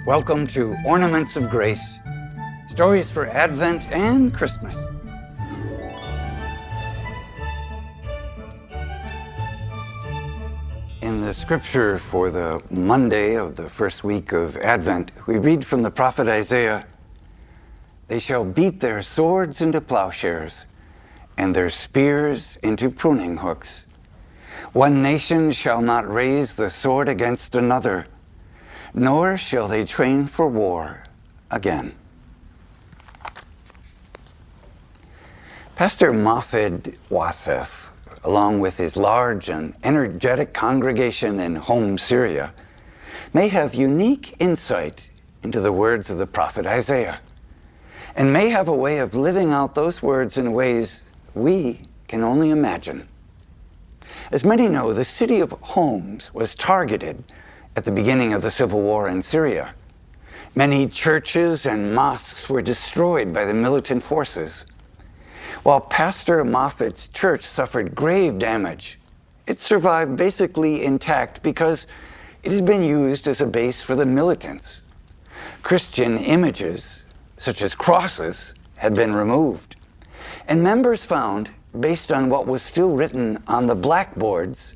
Welcome to Ornaments of Grace, stories for Advent and Christmas. In the scripture for the Monday of the first week of Advent, we read from the prophet Isaiah, "They shall beat their swords into plowshares, and their spears into pruning hooks. One nation shall not raise the sword against another, nor shall they train for war again." Pastor Mofid Wasef, along with his large and energetic congregation in Home, Syria, may have unique insight into the words of the prophet Isaiah, and may have a way of living out those words in ways we can only imagine. As many know, the city of Homs was targeted at the beginning of the civil war in Syria. Many churches and mosques were destroyed by the militant forces. While Pastor Mofid's church suffered grave damage, it survived basically intact because it had been used as a base for the militants. Christian images, such as crosses, had been removed. And members found, based on what was still written on the blackboards,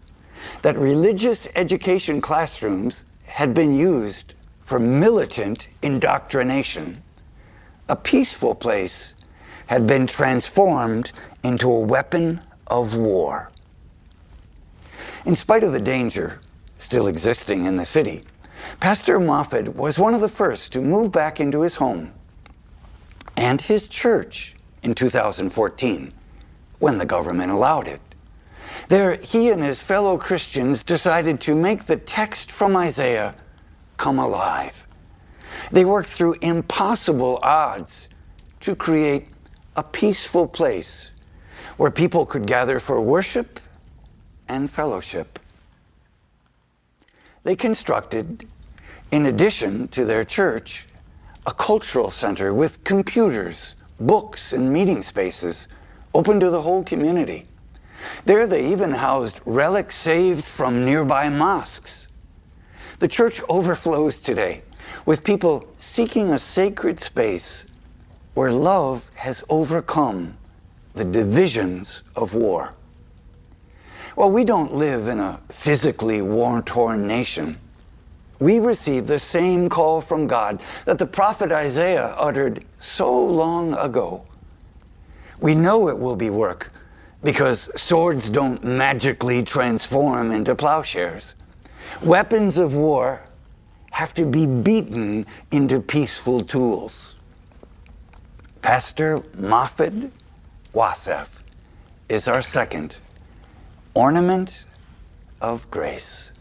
that religious education classrooms had been used for militant indoctrination. A peaceful place had been transformed into a weapon of war. In spite of the danger still existing in the city, Pastor Mofid was one of the first to move back into his home and his church in 2014, when the government allowed it. There, he and his fellow Christians decided to make the text from Isaiah come alive. They worked through impossible odds to create a peaceful place where people could gather for worship and fellowship. They constructed, in addition to their church, a cultural center with computers, books, and meeting spaces open to the whole community. There they even housed relics saved from nearby mosques. The church overflows today with people seeking a sacred space where love has overcome the divisions of war. While we don't live in a physically war-torn nation, we receive the same call from God that the prophet Isaiah uttered so long ago. We know it will be work, because swords don't magically transform into plowshares. Weapons of war have to be beaten into peaceful tools. Pastor Mofid Wasef is our second ornament of grace.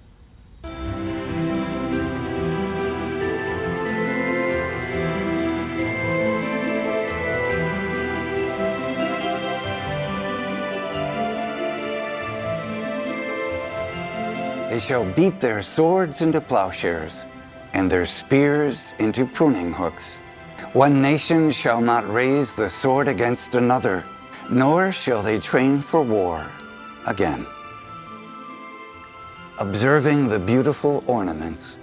They shall beat their swords into plowshares, and their spears into pruning hooks. One nation shall not raise the sword against another, nor shall they train for war again. Observing the beautiful ornaments.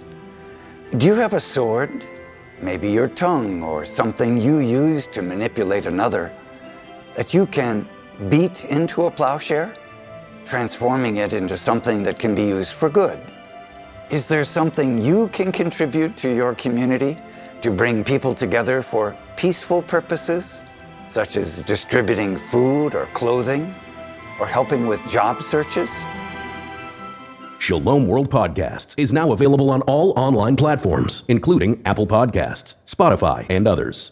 Do you have a sword, maybe your tongue or something you use to manipulate another, that you can beat into a plowshare, transforming it into something that can be used for good? Is there something you can contribute to your community to bring people together for peaceful purposes, such as distributing food or clothing, or helping with job searches? Shalom World Podcasts is now available on all online platforms, including Apple Podcasts, Spotify, and others.